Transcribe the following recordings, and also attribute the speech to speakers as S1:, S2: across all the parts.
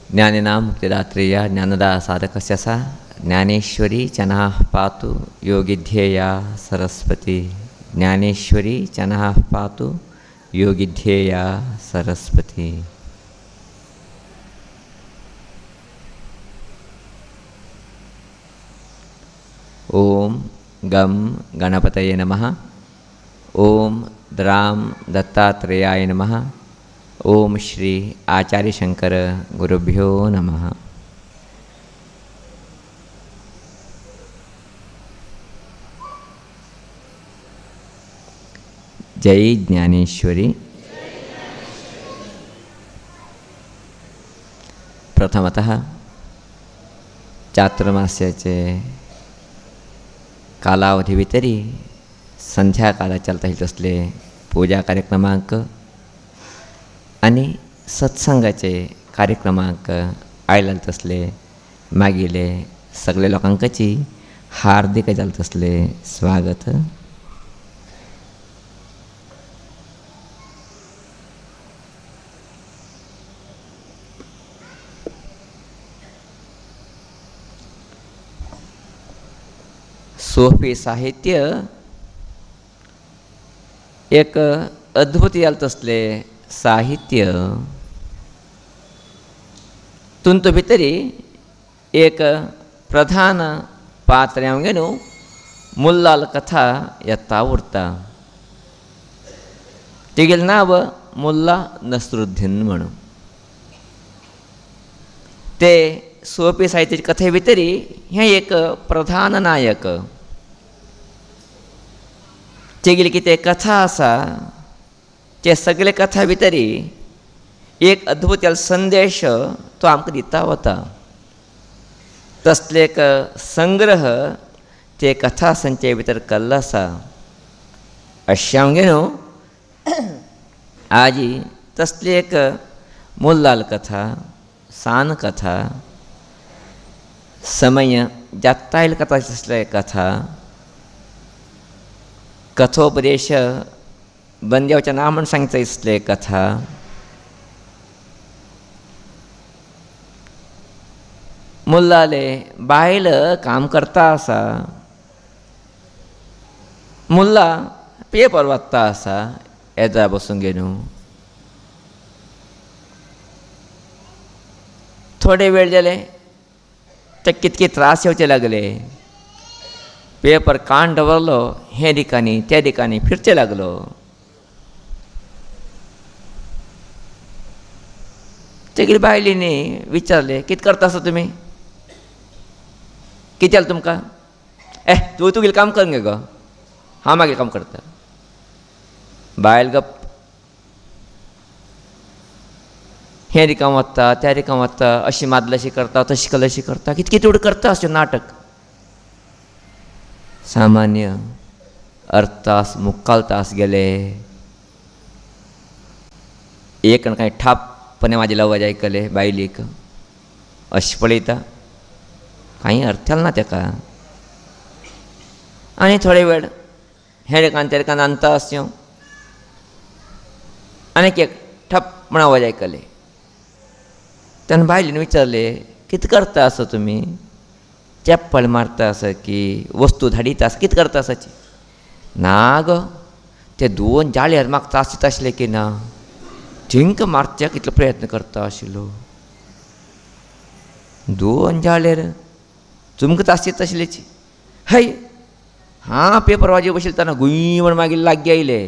S1: ज्ञानिनां मुक्तिदात्रेया ज्ञानदा साधकस्य सा ज्ञानेश्वरी चनः पातु योगिध्येया सरस्वती। ज्ञानेश्वरी चनः पातु योगिध्येया सरस्वती। ओम गम गणपतये नमः। ओम द्राम दत्तात्रेयाय नमः। ओम श्री आचार्य शंकर गुरुभ्यो नमः। जय ज्ञानेश्वरी। प्रथमतः चातुर्मास्याचे कालावधी भितरी संध्याकाळ चलता असले पूजा कार्यक्रमांक आणि सत्संगाचे कार्यक्रमांक आयलात असले मागिले सगळे लोकांची हार्दिक जालत असले स्वागत। सोफी साहित्य एक अद्भुत यालत असले साहित्य तुंत भितरी एक प्रधान पात्र घेऊन मुल्लाल कथा येता उरता। तिगेल नाव मुल्ला नसरुद्दीन म्हणून। ते सोफी साहित्याची कथे भितरी हे एक प्रधान नायक। तेगेली कितें कथा आसा ते सगळे कथा भितरी एक अद्भुत संदेश तो आमकां दिता वता। तसले एक संग्रह ते कथा संचे भितर केल्लो आसा। अशें हांव घेवन आज तसली एक मुल्लाल कथा सान कथा समय जात्तायल कथा तसले कथा कथोपदेश बंद्यावच्या ना म्हणून सांगता इसले कथा मुल्लाले बायल काम करता आसा। मुल्ला पेपर वाचता आसा येदा बसून घेवन। थोडे वेळ जाले ते कितके त्रास येवचे लागले। पेपर कान दवरलो हे ठिकाणी त्या ठिकाणी फिरचे लागलो। तेगेली बायलीनी विचारले कित करता आसा तुमी कितें जालें तुमकां? तूं तुगेलें काम कर गे गो हांव मागीर काम करता। बायल गप हे रिकाम वता त्या रिकाम वता अशी मादलाशी करता तशी कलशी करता कितें कितें उड करता अशें नाटक। सामान्य अर्तास मुक्काल तास गेले एक कांय ठापपणे म्हाजे आवाज आयकले बायलेक अशें पळयता कांय अर्थाल ना तेका। आनी थोडे वेळ हे ठिकाण त्या ठिकाण अंता अस्यो आनीक एक ठप म्हण आवाज आयकले। तेन्ना बायलेन विचारले कितें करता आसा तुमी? चप्पल मारता आसा की वस्तू धाडिता आसा कितें करता आसाची? ना गो ते दोन जाळ्यार म्हाका त्रास दिता आसले की ना थिंका मारच्याक इतलो प्रयत्न करता आशिल्लो। दोन जाळ्यार तुमकां त्रास दिता आशिल्लेची? हय हां पेपर वाजे बशिल्लो तेन्ना गुंय म्हण मागीर लागीं आयले।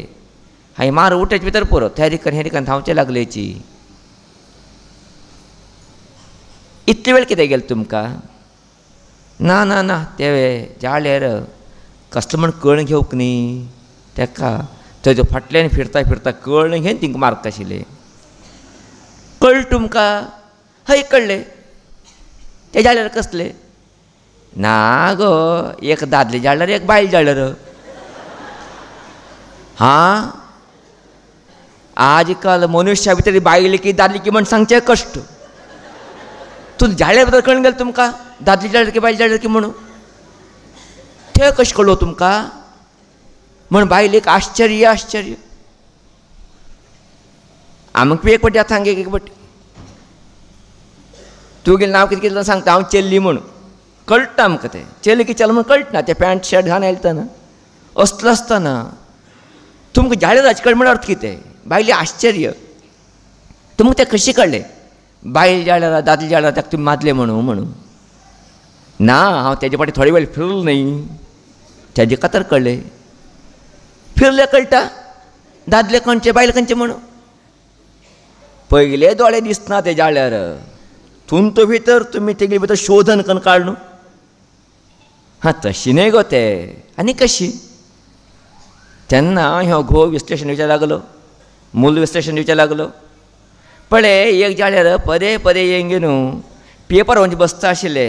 S1: हाय मार उठ्याचे भितर पळय त्या ठिकाण हे ठिकाण धांवचे लागलेची। इतले वेळ कितें गेलो तुमकां? ना ना ना ते जाळ्यार कसलो म्हण कर्ण घेवंक न्ही तेका थंय फाटल्यान फिरता फिरता कर्ण घेवन तिंका मारता आशिल्ले। कळ्ळें तुमकां? हय कळ्ळें। ते जाळ्यार कसले? ना गो एक दादले जाळ्यार एक बायल जाळ्यार। हां आज काल मनुश्या भितर बायली की दादली की म्हण सांगचे कश्ट। तूं जाळ्या भितर कळून गेलो तुमकां दादली जाळ्यार की बायल जाळ्यार की म्हणून ते कशें कळ्ळो तुमकां म्हण बायलेक आश्चर्य आश्चर्य। आमकां एक फावटी आतां हांगा एक फावटी तुगेलें नांव कितें कितें सांगता हांव चेल्ली म्हणून कळटा आमकां तें चेल्ली की चल म्हणून कळटा तें पॅन्ट शर्ट घालून आयलतना असलो आसतना तुमकां जाळे राजकारण म्हणल्यार अर्थ कितें बायलें आश्चर्य तुमकां तें कशें कळ्ळें बायल जाल्यार दादले जाल्यार ताका तुमी मारले म्हणून ना हांव तेजे फाटीं थोडे वेळ फिरलो न्ही तेजे खातीर कळ्ळें फिरले कळटा दादले खंयचे बायल खंयचे म्हणून पयले दोळे दिसना ते जाल्यार तुमचे भितर तुमी तेगे भितर शोधन करून काड न्हू हां तशी न्हय गो ते आनी कशी तेन्ना ह्यो घोव विश्लेशण विचार लागलो मूल विश्लेशण विचार लागलो पळय एक जाल्यार पदे पदे येंगे न्हू पेपर म्हणजे बसता आशिल्ले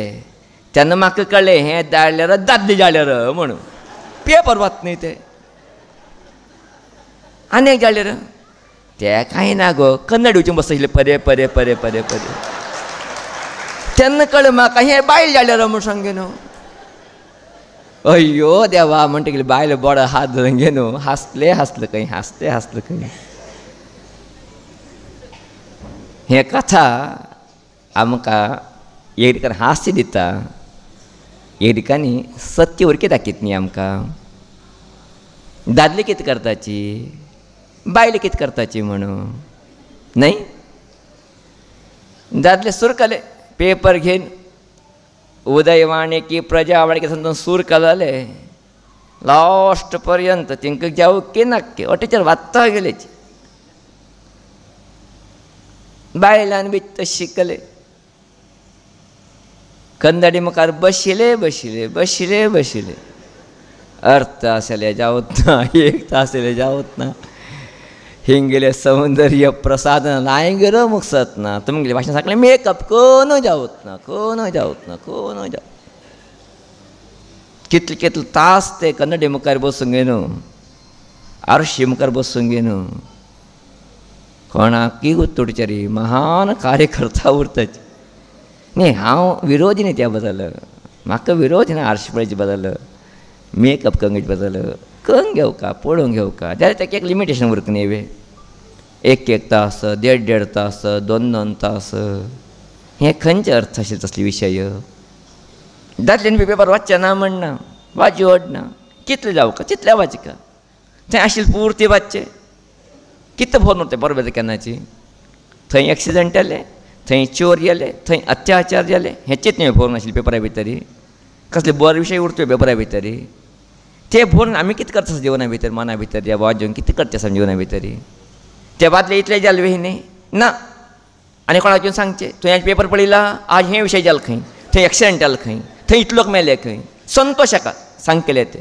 S1: तेन्ना म्हाका कळ्ळें हें जाल्यार दादले जाल्यार म्हणून पेपर वाच न्ही ते आनी एक जाल्यार तें कांय ना गो कन्नड वचून बसता पदे पदे पदे पदे पदे तेन्ना कळ्ळें म्हाका हें बायल जाल्यार म्हूण सांगे न्हू अय्यो देवा म्हणटकीर बायल बडो हात धरून घे न्हू हांसले खंय हांसले खंय हें कथा आमकां एक ठिकाणी हास्य दिता एक ठिकाणी सत्य उरके दाखयत न्ही आमकां दादले कितें करताची बायले कितें करताची म्हणून न्हय दादले सुरकले पेपर घेवन उदयवाणी की प्रजावाणी की समजून सूर कलले लास्ट पर्यंत तांकां जावकी नाक्के अटेचेर वाचता गेलेची बायलान बी तशें शिकले कन्नडी मुखार बशिले अर्थ आसले जावत ना एक आसले जावत ना हिंगेले सौंदर्य प्रसादन लायंगेरो मुखसत ना तुमगेले भाशेन सांगलें मेकअप कोण जावत ना कितले तास ते कन्नडी मुखार बसूंक गे न्हू आरशी मुखार बसूंक गे न्हू कोणाकी उत्तोडच्यारी महान कार्यकर्ता उरताची न्ही हांव विरोधी न्ही त्या बद्दल म्हाका विरोध ना आरशी पळयचे बद्दल मेकअप कंगेचे बद्दल करून घेवका पळोवंक घेवका जाल्यार ताका एक लिमिटेशन उरक न्ही वे एक तास देड तास दोन तास हे खंयचे अर्थ आशिल्ले तसले विशय दादल्यान पेपर वाचचे ना म्हणना वाची ओडना कितले जावका चितल्या वाचका थंय आशिल्ले पुर्ती वाचचे कितें भोर उरता बरोबर केन्नाची थंय एक्सिडंट जाले थंय चोर जाले थंय अत्याचार जाले हे चिंतून भोर नाशिल्ले पेपरा भितर कसले बरे विशय उरता पेपरा भितर ते भोरून आमी कितें करता जिवना भितर मना भितर या वाजोवन कितें करता आसा जिवना भितर ते बादले इतले जाले वे न्ही ना आनी कोणाक वचून सांगचे तुवें आज पेपर पळयला आज हे विशय जाले खंय थंय एक्सिडंट जाले खंय थंय इतलो लोक मेले खंय संतोश हाका सांग केले ते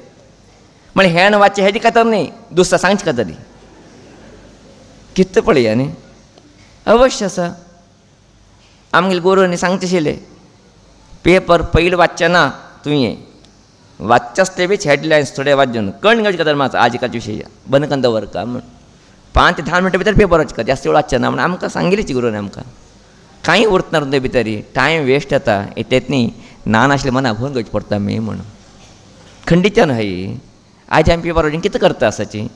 S1: म्हळ्यार हेण वाचचे हेजे खातर न्ही दुसरा सांगचे खातर कितें पळया न्ही अवश्य आसा आमगेले गोरोनी सांगचे आशिल्ले पेपर पयलीं वाचचे ना तुवें वाचचे आसले बीच हेडलायन्स थोडे वाजून कण घेवचे खातीर मात आजिकाचे विशय बंद करून दवरका म्हण 5 ते 10 मिनटां भितर पेपर वाचका जास्त वेळ वाचचे ना म्हण आमकां सांगिल्लीची गुरुनी आमकां कांय उरतना ते भितर टायम वेस्ट जाता तेत न्ही ना नाशिल्ले मना भोवन घेवचें पडटा आमी म्हणून खंडीच्यान हय आज आमी पेपर वाचून कितें करता आसाची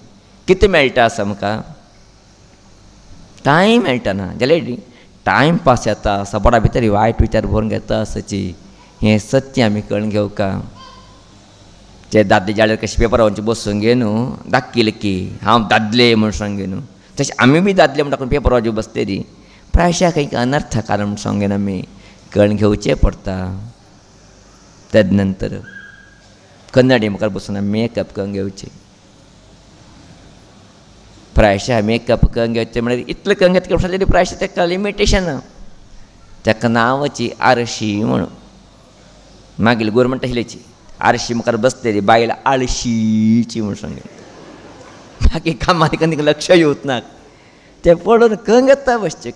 S1: कितें मेळटा आसा आमकां टायम मेळटा ना जाल्यार टायम पास जाता सपोटा भितर वायट विचार भरून घेता आसाची हें सत्य आमी कळून घेवका ते दादले जाल्यार कशें पेपरा वचून बसूंक गे न्हू दाखयलें की हांव दादले म्हूण सांगे न्हू तशें आमी बी दादले म्हण पेपर वाजून बसतरी प्रायशा खंय अनर्थ कारण म्हूण सांगेन आमी कळून घेवचें पडटा तेद नंतर कन्नडी मुखार बसून आमी मेकअप करून घेवचें प्रायशा मेकअप करून घेवचें म्हळ्यार इतलें करून घेतलें तरी प्रायशा ताका लिमिटेशन ताका नांवाची आरशी म्हणून मागीर गोरमेंट आशिल्लीची आरशी मुखार बसलेली बायल आळशीची म्हूण सांगलें बाकी कामांनी कधी लक्ष येवच ना ते पडून कंग येता बसचें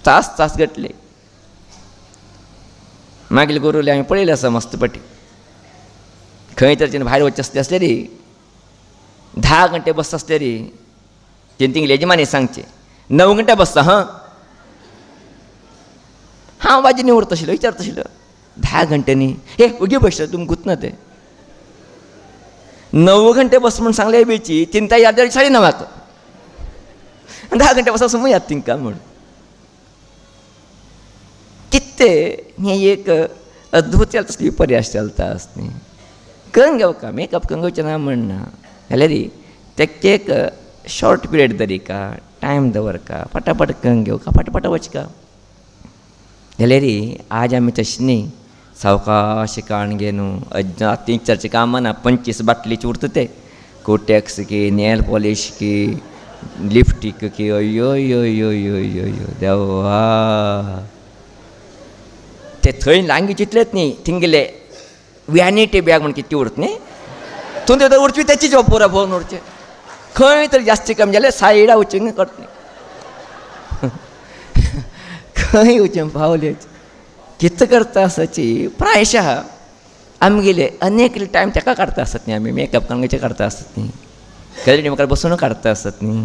S1: तास घटले मागीर गोरुले हांवें पळयलें आसा मस्त पटी खंय तरेच्यान भायर वचचें आसलें आसलेली 10 घंटे बसता आसलेली तेणी तिंगे येजमानी सांगचें 9 घंटे बसता हांव वाजी निवडता आशिल्लो विचारता आशिल्लो 10 घंटेनी हे उगी बस तुम गुतना ते 9 घंटे बस म्हणून सांगले बेची चिंता याद 9:30 10 घंटे बसा समूह याद तिंका म्हण कितें हें एक अद्भुत चलता पर्याय चलता आसता करून घेवका मेकअप करून घेवचें ना म्हणना जाल्यार तेका एक शॉर्ट पिरियड तरीका टायम दवरका फटाफट करून घेवका फटाफट वचका जाल्यार आज आमी तशें न्ही सावकाश काण घे न्हू अज्जा 3-4 कामां ना 25 बाटलीचे उरता ते कोटॅक्स की नेल पॉलिश की लिपस्टीक की अयो यो यो यो यो यो देवा ते थंय लांगी चितलेत न्ही थिंगले वॅनिटी बॅग म्हण कितें उरता न्ही तूं ते उरची तेची जॉब पुरा भोवन उरचें खंय तरी जास्ती कमी जाल्यार सायडा वचूंक करता न्ही खंय वचून पावले कितें करता आसची प्रायशः आमगेले अनेक टायम ताका काडटा आसत न्ही आमी मेकअप करून काडटा आसत न्ही कलरी म्हाका बसून काडटा आसत न्ही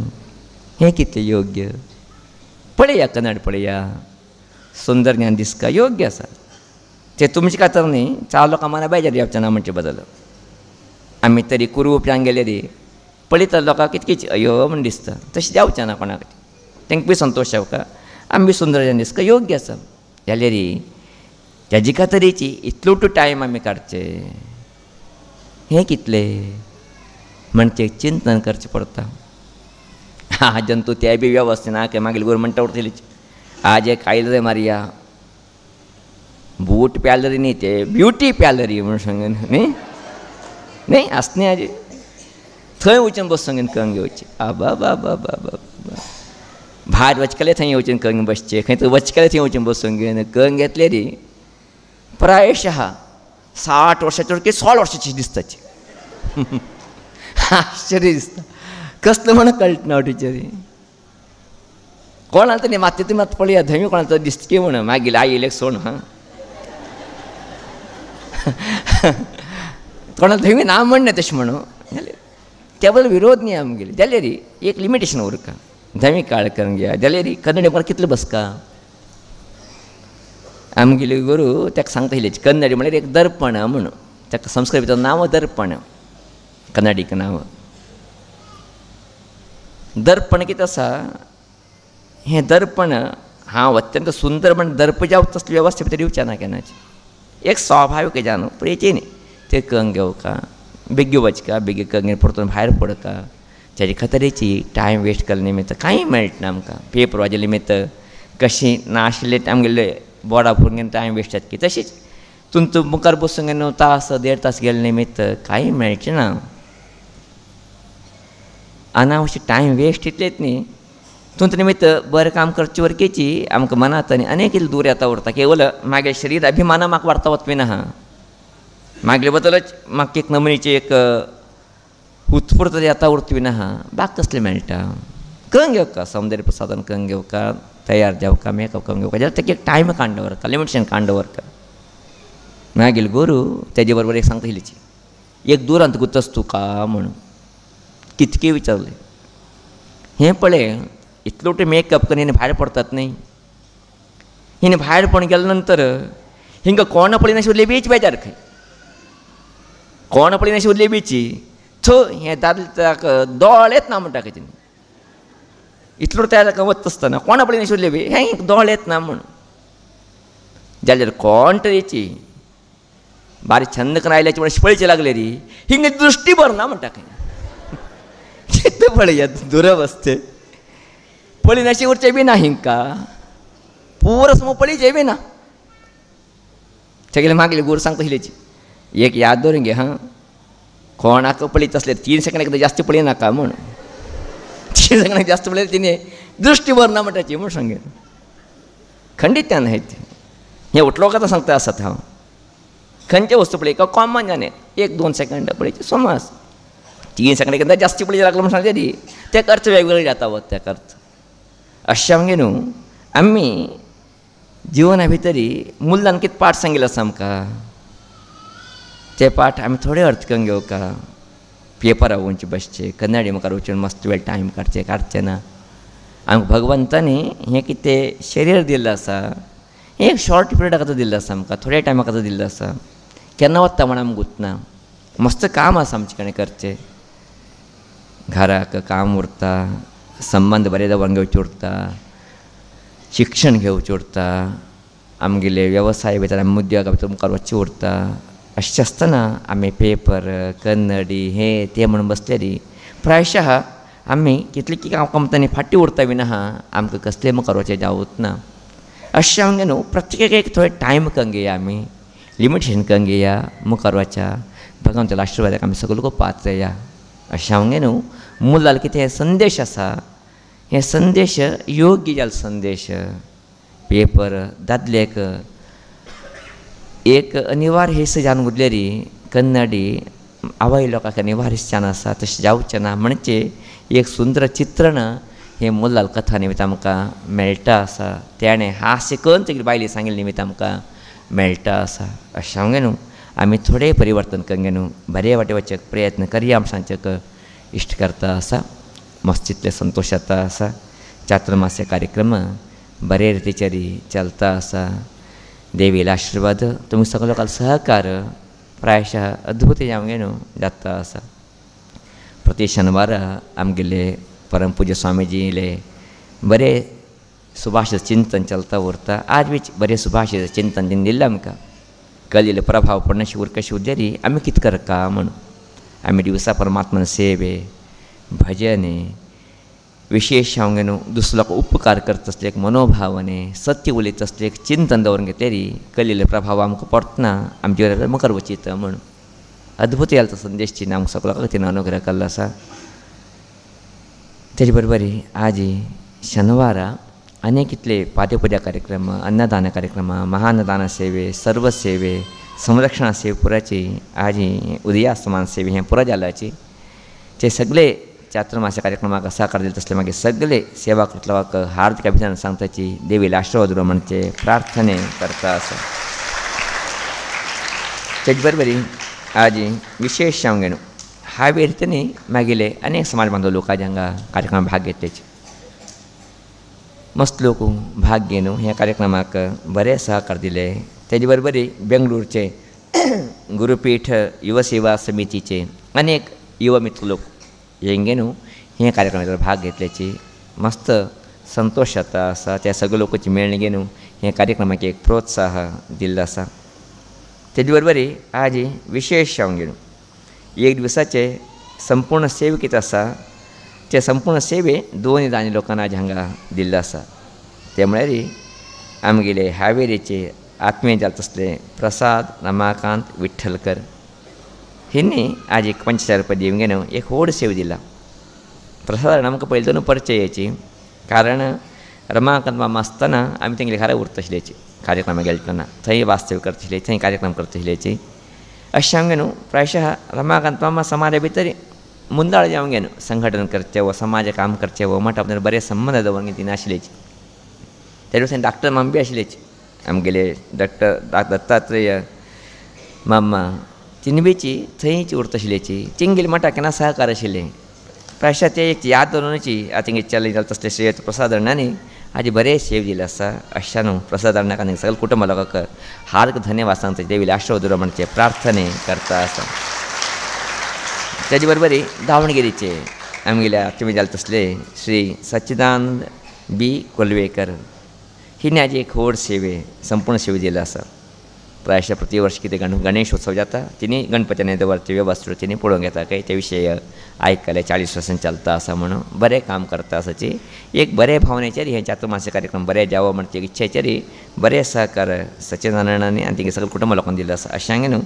S1: हें कितें योग्य पळया कन्नड पळया सुंदर ज्ञान दिसका योग्य आसा ते तुमचे खातर न्ही 4 लोकां मना बेजार येवचें ना म्हणचे बदल आमी तरी कुरूपच्यान गेले रे पळयता लोकांक कितकीच अयो म्हण दिसता तशें जावचें ना कोणाक तांकां बी संतोश जावका आमी बी सुंदर ज्ञान दिसका योग्य आसा जाल्यार तेजे खातीरची इतलोट टायम आमी काडचे हें कितलें म्हणचे चिंतन करचें पडटा जंतू ते बी वेवस्थीत ना मागीर गोर म्हणटा उरतली आज एक खायला रे मारया बूट प्यालरी न्ही ते ब्युटी प्यालरी म्हूण सांगून न्ही आसता न्ही आजी थंय वचून बसून करून घेवची आबा बाबा बाबा भायर वचकले थंय वचून करून बसचें खंय तर वचकले थंय वचून बसून घेवन करून घेतले री प्रायशः 60 वर्साची की 16 वर्साची दिसताची आश्चर्य दिसता कसलं म्हण कळटा टिचरी कोणाला तरी मात तुम्ही मात पळया धवी कोणाला तर दिसतकी म्हण मागीर आई येयले सोड हां कोणाला धवी ना म्हणणें तशें म्हणून जाल्यार त्या बद्दल विरोध न्ही आमगेली जाल्यार एक लिमिटेशन उरका धवी काळ करून घेया जाल्यार कन्नडी म्हाका कितलें बसका आमगेले गुरू ताका सांगता येयलें कन्नडी म्हळ्यार एक दर्पण म्हणून ताका संस्कृत भितर नांव दर्पण कन्नडीक नांव दर्पण कितें आसा हें दर्पण हांव अत्यंत सुंदर म्हण दर्प जावं तसली वेवस्थे भितर येवचें ना केन्नाची एक स्वाभावीक जावन पळयची न्ही तें करून घेवका बेगी वचका बेगी करून परतून भायर पडका तेजे खातीरची टायम वेस्ट केल्या निमित्त कांय मेळटना आमकां पेपर वाजे निमित्त कशी नाशिल्ले आमगेले बोर्डा पळोवन टायम वेस्ट जाता की तशीच तुमचो मुखार बसून न्हू तास 1.5 तास गेले निमित्त कांय मेळचें ना अनावश्यक टायम वेस्ट इतलेच न्ही तुमचे निमित्त बरें काम करचे वरकेची आमकां मनांत आनी अनेक दूर येता उरता केवल मागे शरीर अभिमाना म्हाका वाडता वचपी ना मागले बद्दलच म्हाका एक नमनीची एक उत्स्फूर्त येता उरतवी ना बाग कसलें मेळटा करून घेवका सौंदर्य प्रसाधन करून घेवका तयार जावका मेकअप करून घेवका जाल्यार ताका एक टायम काडून दवरका लिमिटेशन काडून दवरका मागीर गुरू तेजे बरोबर एक सांगता येयलीची एक दुरांत गुतस तुका म्हणून कितके विचारले हें पळय इतलोट मेकअप करून हिने भायर पडतात न्ही हिने भायर पडून गेले नंतर हिंगा कोण पळयनाशी उरले बीच बेजार खंय कोण पळयनाशी उरले बीची थो हें दादले ताका दोळेत ना म्हणटा खंय इतलो तयार ताका वता आसतना कोणा पळयनाशी उरले बी हें दोळ येत ना म्हूण जाल्यार कोण तरेची बारीक छंद करून आयल्याचे म्हण पळयचे लागले री हिंगा दृश्टी भरना म्हणटा खंय कितें पळयात दुरवस्थे पळयनाशी उरचें बी ना हिंका पुरो समोर पळयचें बी ना तेगेले मागले गोर सांगता हिलेची एक याद दवरून घे हां कोणाक पळयत असले 3 सेकंड एकदां जास्त पळय नाका म्हूण 3 सेकंड जास्त पळयलें तिणे दृश्टी भरना म्हणटाची म्हूण सांगेन खंडित्यान आहेत हें उठलो का सांगता आसत हांव खंयचे वस्तू पळय कॉमन जालें 1-2 सेकंड पळयचे समज 3 सेकंड एकदा जास्त पळय लागलो म्हण सांगता ती ते अर्थ वेगवेगळे जाता वत त्या अर्थ अशें आमगे न्हू आमी जिवना भितरी मुल्लान कितें पाठ सांगिल्लो आसा आमकां ते पाठ आमी थोडे अर्थ करून घेवका पेपरार वचून बसचे कन्नडी मुखार वचून मस्त वेळ टायम काडचें ना आमकां भगवंतानी हें कितें शरीर दिल्लें आसा हें एक शॉर्ट पिरियडा खातीर दिल्लें आसा आमकां थोड्या टायमा खातीर दिल्लें आसा केन्ना वता म्हण आमकां गुंतना मस्त काम आसा आमचे कडेन करचें घराक काम उरता संबंद बरे जावन घेवचे उरता शिक्षण घेवचें उरता आमगेले व्यवसाय भितर आमी उद्योगा भितर मुखार वच्चें उरता अशें आसतना आमी पेपर कन्नडी हे ते म्हणून बसलेली प्रायशः आमी कितले की कंपनी फाटीं उरता बीन आहा आमकां कसलें मुखार वचें जावूच ना अशें हांवें न्हू प्रत्येकाक एक थोडे टायम करून घेया आमी लिमिटेशन करून घेया मुखार वचा भगवंताच्या आशिर्वादाक आमी सगळे लोक पात्र या अशें हांवें न्हू मूल जालें कितें हें संदेश आसा हे संदेश योग्य जाल संदेश पेपर दादल्याक एक अनिवार्य हिस्सो जावन उरलेली कन्नडी आवय लोकांक अनिवार्य हिस्सान आसा तशें जावचें ना म्हणजे एक सुंदर चित्रण हे मोल्लाल कथा निमित्त आमकां मेळटा आसा तेणें हास्य करून तेगे बायली सांगिल्ले निमित्त आमकां मेळटा आसा अशें हांवें न्हू आमी थोडें परिवर्तन करून न्हू बरे वाटे वचपाक प्रयत्न करया आमी सांगचेक इश्ट करता आसा मस्त चितले संतोश जाता आसा चातुर्मास्य कार्यक्रम बरे रितीचेरी चलता आसा देवीला आशिर्वाद तुमी सगळे लोकांक सहकार प्रायशः अद्भुत हांवें न्हू जाता आसा प्रति शेनवार आमगेले परमपूज्य स्वामीजीले बरे सुभाषित चिंतन चलता उरता आज बी बरे सुभाषित चिंतन दिन दिल्लें आमकां कलिले प्रभाव पडनाशी उर कशी उरलेली आमी कितें करता म्हूण आमी दिवसा परमात्मान सेवे भजने विशेष हांवें न्हू दुसऱ्याक उपकार करता असले एक मनोभावने सत्य उलयता असले एक चिंतन दवरून घेतलेली कलिले प्रभाव आमकां पडना आमचे मुखार वचीत म्हूण अद्भुत जालो तो संदेश चिन्ह आमकां सगळ्याक तिणें अनुग्रह केल्लो आसा तेजे बरोबर आज शेनवार अनेक इतले पाद्यपूजा कार्यक्रम अन्नदान कार्यक्रम महान्नदान सेवे सर्व सेवे संरक्षणा सेवे पुराची आज उदयास्तमान सेवे हें पुरो जाल्याची ते सगळे चातुर्मास्य कार्यक्रमाक सहकार दिले तसले मागीर सगळे सेवा करतलोक हार्दिक अभिनंदन सांगताची देवीला आशिर्वाद दिवं म्हणचे प्रार्थने करता आसा तेजे बरोबर आज विशेष हांवें हांवें न्ही मागीर अनेक समाज बांधव लोक आज हांगा कार्यक्रमाक भाग घेतलेचे मस्त लोक भाग घेवन ह्या कार्यक्रमाक बरे सहकार दिले तेजे बरोबर बेंगळूरचे गुरुपीठ युवा सेवा समितीचे अनेक युवा मित्र लोक हेंगे न्हू हे कार्यक्रमांत भाग घेतल्याची मस्त संतोश जाता आसा त्या सगळे लोकांची मेळणी घेवन हे कार्यक्रमाक एक प्रोत्साह दिल्लो आसा तेजे बरोबर आज विशेष हांव घेवन एक दिवसाचे संपूर्ण सेवे कितें आसा ते संपूर्ण सेवे दोन जाणी लोकांना आज हांगा दिल्लो आसा ते म्हळ्यार आमगेले हावेरीचे आत्मीय जाता तसले प्रसाद रमाकांत विठ्ठलकर हिंनी आज एक 50,000 रुपया दिवन घेवन एक व्हड सेव दिला प्रसादान आमकां पयलीं परिचयाची कारण रमाकांत मामा आसतना आमी तेंगेले घरा उरता आशिल्लेची कार्यक्रमाक गेले तेन्ना थंय वास्तव करता आशिल्ले थंय कार्यक्रम करता आशिल्लेची अशें हांवें न्हू प्रायशः रमाकांत मामा समाजा भितर मुंदाळ जावंक न्हू संघटन करचें व समाज काम करचें व मठा भितर बरे संबंद दवरूंक ती नाशिल्लेची त्या दिसा डॉक्टर मामा बी आशिल्लेची आमगेले डॉक्टर दत्तात्रेय मामा तिनबीची थंयच उरता आशिल्लेची तिंगेले मठा केन्ना सहकार आशिल्ले प्रायशः ते एक याद दवरूनची आतां चॅलेंज जाता तसले श्रेय प्रसाद अण्णांनी आज बरे सेव दिले आसा अशा न्हू प्रसाद अण्णाक आनी सगळे कुटुंबा लोकांक हार्दिक धन्यवाद सांगता देवीले आशिर्वाद दिवं म्हणचे प्रार्थने करता आसा तेजे बरोबर दावणगेरीचे आमगेले आत्मीय जाले तसले श्री सच्चिदानंद बी कोलवेकर हिने आज एक व्हड सेवे संपूर्ण सेवे दिल्लो आसा प्रायशः प्रति वर्ष कितें गणेश उत्सव जाता तिनी गणपतीने दवरचे वेवस्था तिनी पळोवंक येता काय ते विशय आयकले 40 वर्सां चलता आसा म्हणून बरें काम करता आसाची एक बरे भावनेचेर हे चातुर्मास्य कार्यक्रम बरे जावो म्हणचे इच्छेचेर बरे सहकार सच्चिदानंदांनी आनी तिगे सगळे कुटुंबा लोकांक दिल्लो आसा अशें हांवें न्हू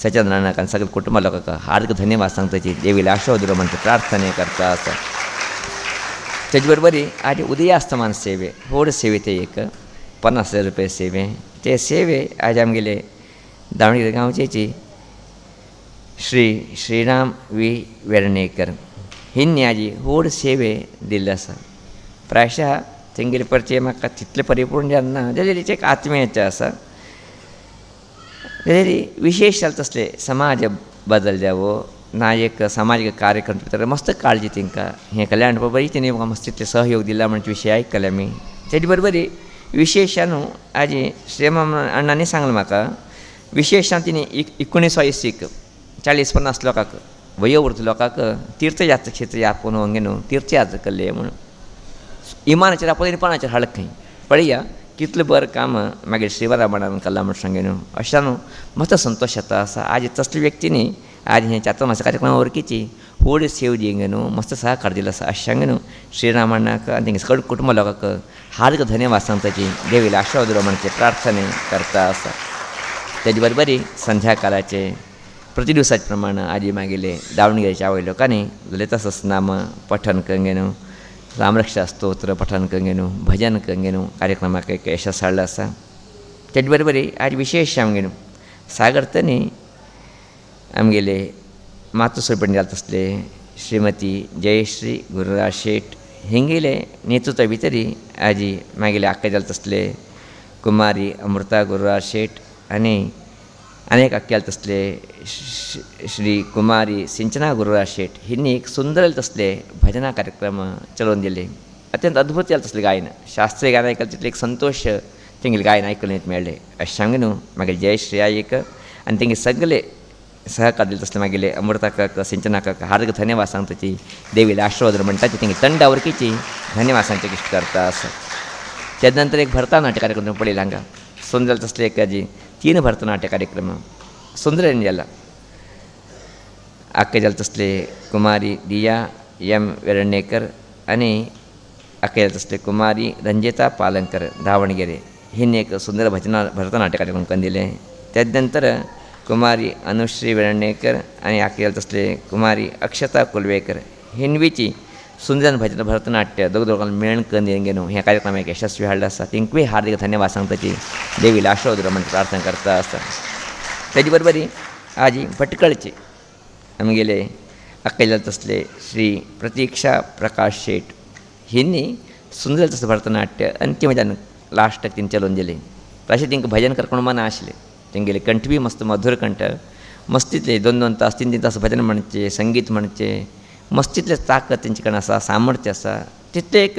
S1: सच्चिदानंदाक आनी सगळे कुटुंबा लोकांक हार्दिक धन्यवाद सांगताची देवीला आशिर्वाद दिवं म्हणचे प्रार्थने करता आसा तेजे बरोबर आज उदयास्तमान सेवे व्हड सेवे ते एक 50,000 रुपया सेवे ते सेवे आज आमगेले दावणगेरे गांवचेची श्रीराम वी वेर्णेकर हिंनी आज व्हड सेवे दिल्लो आसा प्रायशः तेंगेले परिचय म्हाका तितले परिपूर्ण जालना जाल्यार एक आत्मीयते आसा जाल्यार विशेष जाले तसले समाज बदल जावो ना एक सामाजीक कार्यक्रम भितर मस्त काळजी तेंकां हें कल्याण बाबा तेणी म्हाका मस्त तितले सहयोग दिला म्हणचे विशय आयकले आमी तेजे बरोबर विशेश न्हू आज श्रीराम अण्णांनी सांगलें म्हाका विशेशान तिणी 1980 40-50 लोकांक वयोवृद्ध लोकांक तीर्थयात्रा क्षेत्र आपोवन व्हंक न्हू तीर्थयात्रा केल्ले म्हणून इमानाचेर आपल्या पानाचेर हाडक खंय पळया कितलें बरें काम मागीर श्रीवरामणान कल्ला म्हण सांगेन अशा न्हू मातसो संतोश येता आसा आज तसली व्यक्ती न्ही आज हे चातुर्मास कार्यक्रम वरकीची व्हड सेव दिंगे न्हू मस्त सहकार दिला आसा अशें सांगे न्हू श्रीरामाणाक आनी तेंगे सगळे कुटुंब लोकांक हार्दिक धन्यवाद सांगताची देवीला आशिर्वाद दिलो म्हणचे प्रार्थने करता आसा तेजे बरोबरी संध्याकाळाचे प्रति दिवसाचे प्रमाण आजी मागेले दावणगेरेच्या आवय लोकांनी ललिता सहस्रनाम पठन कंगेन रामरक्षा स्तोत्र पठन कंगेन भजन कंगेन कार्यक्रमाक एक यशस्वी हाडलो आसा तेजे बरोबरी आज विशेश आमगेन सागरतनी आमगेले मातृसोयपणी जाता तसले श्रीमती जयश्री गुरुराज शेट हिंगेले नेतृत्व भितरी आजी मागेले आख्खे जाता तसले कुमारी अमृता गुरुराज शेट आनी अनेक आख्याल तसले श्री कुमारी सिंचना गुरुराज शेट हिंनी एक सुंदर तसले भजना कार्यक्रम चलोवन दिले अत्यंत अद्भुत जालें तसलें गायन शास्त्रीय गायन आयकलें तितलें एक संतोष तेंगेलें गायन आयकलें मेळ्ळें अशें सांगून न्हू मागीर जयश्री आयक आनी तेंगे सगळे सहकार दिले तसले मागेले अमृता काका सिंचना काका हार्दिक धन्यवाद सांगताची देवीला आशिर्वाद म्हणटा ती तेंगे तंडा वरकीची धन्यवाद सांगचे इश्ट करता आसा तेजे नंतर एक भरतनाट्य कार्यक्रम पळयला हांगा सुंदर तसले एक हाजी 3 भरतनाट्य कार्यक्रम सुंदरेन जाला आख्खे जाले तसले कुमारी दिया एम वेर्णेकर आनी आख्खे जाले तसले कुमारी रंजिता पालंकर दावणगेरे हिंनी एक सुंदर भरतनाट्य कार्यक्रम करून दिले तेजे नंतर कुमारी अनुश्री वेर्णेकर आनी आख्खे जाले तसले कुमारी अक्षता कुलवेकर हिंदवीची सुंदर भजन भरतनाट्य दोगांक मेळून करून न्हू ह्या कार्यक्रमाक यशस्वी हाडलो आसा तेंकूय हार्दिक धन्यवाद सांगताची देवीला आशिर्वाद दिलो म्हणून प्रार्थना करता आसा तेजे बरोबरी आज भटकळचे आमगेले आख्खे जाले तसले श्री प्रतीक्षा प्रकाश शेट हिंनी सुंदर तसलें भरतनाट्य अंतिम लास्टाक तिने चलोवन दिलें तशें तेंकां भजन करपाक मना आसलें तेंगेले कंठ बी मस्त मधुर कंठ मस्तितले 2-2 तास 3-3 तास भजन म्हणचे संगीत म्हणचे मस्तितले ताकद तेंचे कडेन आसा सामर्थ्य आसा तितले एक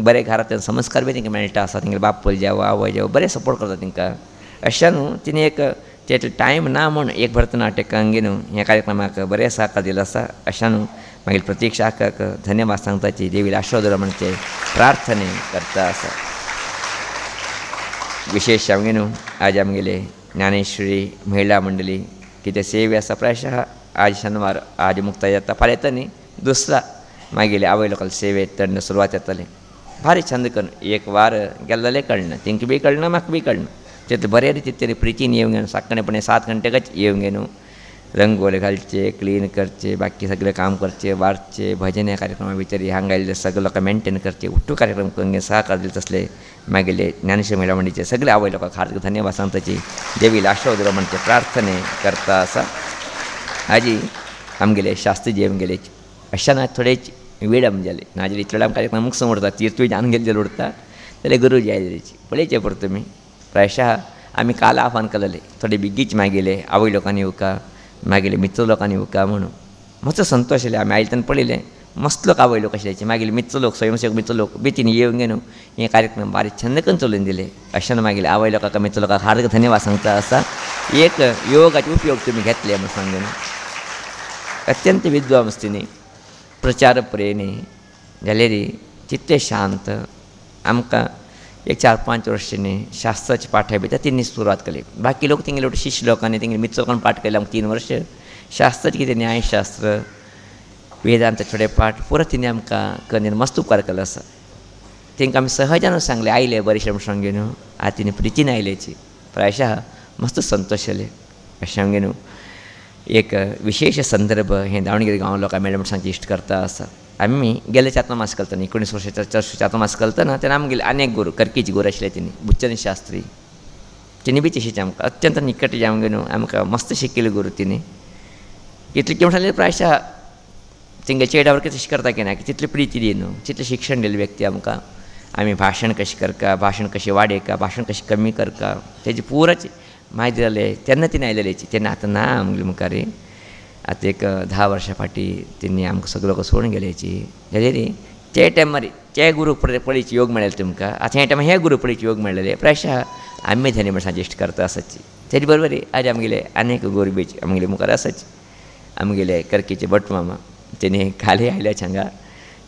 S1: बरे घरांतल्यान संस्कार बी तेंकां मेळटा आसा तेंगे बापूल जेवो आवय जेवो बरें सपोर्ट करता तेंकां अशें न्हू तिणें एक तेचे टायम ना म्हूण एक भरतनाट्यक अंगी न्हू ह्या कार्यक्रमाक बरें सहकार दिलो आसा अशें न्हू मागीर प्रतीक्षाकाक धन्यवाद सांगताची देवीला आशिर्वाद दिलो म्हणचे प्रार्थने करता आसा विशेश आमगे न्हू आज आमगेले ज्ञानेश्वरी महिला मंडळी कितें सेवे आसा प्रायशः आज शेनवार आज मुक्ताय जाता फाल्यां येता न्ही दुसरा मागेले आवय लोकांक सेवेत तेन्ना सुरवात जातले भारी छंद करून एक वार गेल्लें कळना तेंकां बी कळना म्हाका बी कळना तितले बरे रितीन प्रितीन येवंक गे साकणेपणे 7 घंटेकच येवंक गे न्हू रंगोली घालचे क्लीन करचे बाकी सगळें काम करचे वारचे भजन ह्या कार्यक्रमा भितर हांगा आयिल्ले सगळे लोकांक मेंटेन करचे उठ्ठू कार्यक्रम करून गे सहकार दिले तसले मागेले ज्ञानेश्वर महिला मंडळीचे सगळे आवय लोकांक हार्दिक धन्यवाद सांगताची देवीला आशिर्वाद दिलो म्हणचे प्रार्थने करता आसा आजी आमगेले शास्त्रीजी आमगेले अशा ना थोडेच वेळ आमगेले नाजाल्यार इतले आम कार्यक्रम मुखार उरता तीर्थूय जावन गेल्ले उरता जाल्यार गुरुजी आयलेची पळयचे पडटा तुमी प्रायशः आमी काल आव्हान केलेले थोडे बेगीच मागेले आवय लोकांनी येवका मागेले मित्र लोकांनी येवका म्हणून मातसो संतोश आसले आमी आयले तेन्ना पळयलें मस्त लोक आवय लोक आशिल्ले मागीर मित्र लोक स्वयंसेवक मित्र लोक बेतीन येवंक गे न्हू हे कार्यक्रम बारीक छंद करून चलोवन दिले अशें मागीर आवय लोकांक मित्र लोकांक हार्दिक धन्यवाद सांगता आसा एक योगाचे उपयोग तुमी घेतले म्हूण सांगून अत्यंत विद्वांस तिणी प्रचार प्रेणी जाल्यार चित्ते शांत आमकां एक 4-5 वर्सांनी शास्त्राचे पाठ्या भितर तिणी सुरवात केली बाकी लोक तेंगे शिश्य लोकांनी तेंगे मित्र लोकांनी पाठ केले आमकां 3 वर्स शास्त्राचे कितें न्यायशास्त्र वेदांत थोडे पाठ परत तिणी आमकां करून मस्त उपकार केलो आसा तेंकां आमी सहजान सांगले आयले बरेशे म्हूण सांगे न्हू आतां तिणी प्रितीन आयलेची प्रायशः मस्त संतोश जाले अशें सांगे न्हू एक विशेष संदर्भ हे दावणगेरे गांव लोकांक मेळ्ळे म्हूण सांगचे इश्ट करता आसा आमी गेले चातुर्मास करतना 19 वर्सांच्या चातुर्मास करतना तेन्ना आमगेले आनी एक गुरू कर्कीचे गुरू आशिल्ले तिणी बुच्चन शास्त्री तिणी बी तशीच आमकां अत्यंत निकट जावंक न्हू आमकां मस्त शिकयले गुरू तिणी इतले कितें म्हणटाले प्रायशः तेंगे चेड्या वरकें तशें करता की ना की तितली प्रिती दी न्हू तितलें शिक्षण दिलें व्यक्ती आमकां आमी भाशण कशें करता भाशण कशें वाडयता भाशण कशें कमी करता तेजी पुराची म्हायती जाले तेन्ना तिणी आयलेलीची तेन्ना आतां ना आमगे मुखार आतां एक 10 वर्सां फाटीं तेणी आमकां सगळो लोक सोडून गेल्याची जाल्यार ते टायमार ते गुरू पळयचे योग मेळ्ळे तुमकां आतां ह्या टायमार हे गुरू पळयचे योग मेळ्ळेले प्रायशः आमी धन्य म्हण सजेस्ट करता आसाची तेजे बरोबर आज आमगेले आनीक गुरू बीच आमगेले मुखार आसाचे आमगेले कर्कीचे भट मामा तेणी खाली आयल्याचे हांगा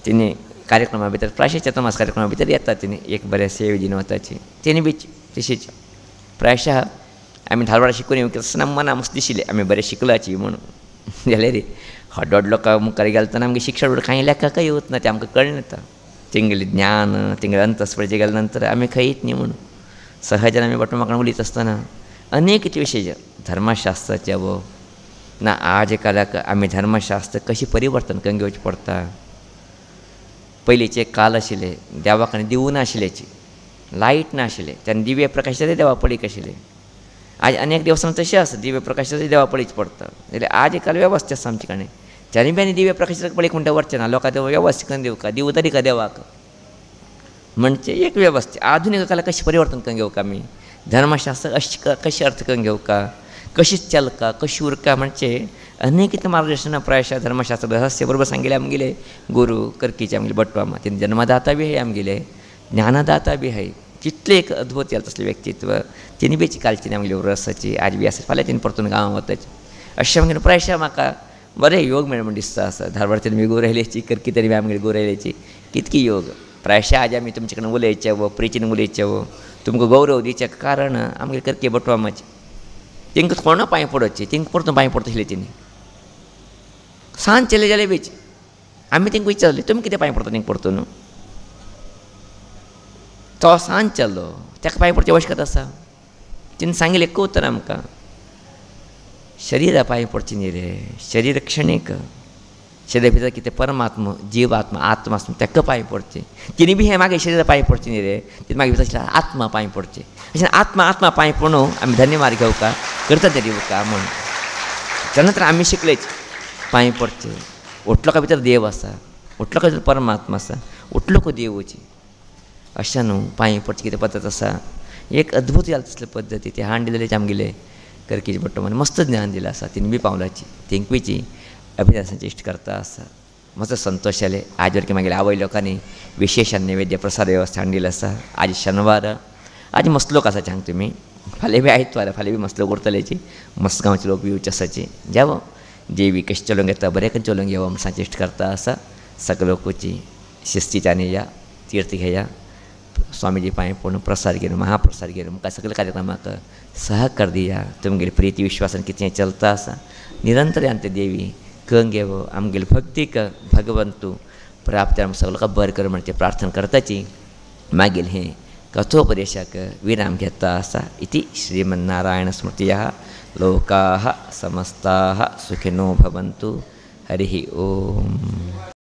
S1: तेणी कार्यक्रमा भितर प्रायश्चित्त चतुर्मास कार्यक्रमा भितर येता तेणी एक बरें सेवे दिन वताची तेणी बी तशीच प्रायशः आमी धारवाड शिकून येवंक आसतना मना मस्त दिशिल्लें आमी बरें शिकलाची म्हणून जाल्यार रे हड्ड लोकां मुखार गेलतना आमगे शिक्षण कांय लेखाकय येवत ना तें आमकां कळनाता तेंगेलें ज्ञान तेंगेलें अंतस्पर्शे गेले नंतर आमी खंय येत न्ही म्हणून सहजान आमी बटमाकान उलयत आसतना अनेक विशय धर्मशास्त्राचे वो ना आज कालाक आमी धर्मशास्त्र कशी परिवर्तन करून घेवचें पडटा पयलींचे काल आशिल्ले देवाक दिवूं नाशिल्लेची लायट नाशिल्ले तेन्ना दिव्य प्रकाशाचे देवा पडीक आशिल्ले आज अनेक देवस्थान तशें आसा दिव्य प्रकाशाचे देवा पडीच पडटा जाल्यार आज काल वेवस्था आसा आमचे कडेन त्यानी बी आनी दिव्य प्रकाशाचे पडीक म्हणटा वरचें ना लोकां देव वेवस्थीत करून दिवका दिवं तरी का देवाक म्हणजे एक वेवस्था आधुनीक कालाक कशें परिवर्तन करून घेवका आमी धर्मशास्त्र कशी अर्थ करून घेवका कशी चलका कशी उरका म्हणजे अनेक मार्गदर्शन प्रायशः धर्मशास्त्र रहस्य बरोबर सांगिल्लें आमगेले गुरू करकीचे आमगेले बटवामा तेणी जन्मदाता बी आहाय आमगेले ज्ञानदाता बी आहाय कितले एक अद्भुत तसलें व्यक्तित्व तेणी बी कालची आमगेली रसाची आज बी आसा फाल्यां तेणी परतून गांवां वताची अशें आमगेले प्रायशः म्हाका बरें योग मेळ्ळे म्हण दिसता आसा धारवाड तेणी गो रायल्याची करकी तरी आमगेली गो रायल्याची कितकी योग प्रायशः आज आमी तुमचे कडेन उलयचे वो प्रिचीन उलयचे वो तुमकां गौरव दिवचें कारण आमगे करकी बटवामाची तेंकां कोणा पांय पडोवची तेंकां परतून पांय पडतले तेणी सांज चले जाल्यार बीच आमी तेंकां विचारलें तुमी कितें पांय पडटा तेंकां परतून तो सांज चल्लो ताका पांय पडचें आवश्यकता आसा तेणी सांगिल्लें एक उत्तर आमकां शरिरा पांय पडचें न्ही रे शरीर क्षणीक शरीरा भितर कितें परमात्मा जीव आत्मा आत्मा आसता ताका पांय पडचें तिणी बी हें मागे शरिरा पांय पडचें न्ही रे तिणी मागीर भितर आत्मा पांय पडचें अशें आत्मा पांय पडून आमी धन्यवाद घेवका करता तरी दिवका म्हण तेन्ना तर आमी शिकलेच पांय पडचें उठलोका भितर देव आसा उठलोका भितर परमात्मा आसा उठलोक देवची अशें न्हू पांय पडचें कितें पद्दत आसा एक अद्भुत जाल तसले पद्दती ते हांण दिलेले आमगेले करकीचे बट्टोमान मस्त ज्ञान दिलें आसा तिणी बी पावलाची तेंकवीची अभिदासांची इश्ट करता आसा मस्त संतोश जाले आज वरकी मागीर आवय लोकांनी विशेष नैवेद्य प्रसाद वेवस्था हाडिल्ली आसा आज शेनवार आज मस्त लोक आसाचे हांगा तुमी फाल्यां बी आयतवार फाल्यां बी मस्त लोक उरतलेची मस्त गांवचे लोक बी येवचे आसाचे जेवो देवी कशें चलोवंक येता बरें करून चलोवंक येवो म्हण सांचे इश्ट करता आसा सगळे लोकची शिस्तीच्यानी या तीर्थ घेया स्वामीजी पांय पडून प्रसाद घेवन महाप्रसाद घेवन मुखार सगळे कार्यक्रमाक सहकार दिया तुमगेली प्रीती विश्वासान कितें चलता आसा निरंतर अंत देवी करून घेवो आमगेली भक्तीक भगवंतू प्राप्त आमकां सगळ्यांक बरें कर म्हणचे प्रार्थना करताची मागीर हें कथोपदेशाक विराम घेता आसा इति श्रीमन्नारायण स्मृतयः लोकाः समस्ताः सुखिनो भवन्तु हरिः ओम।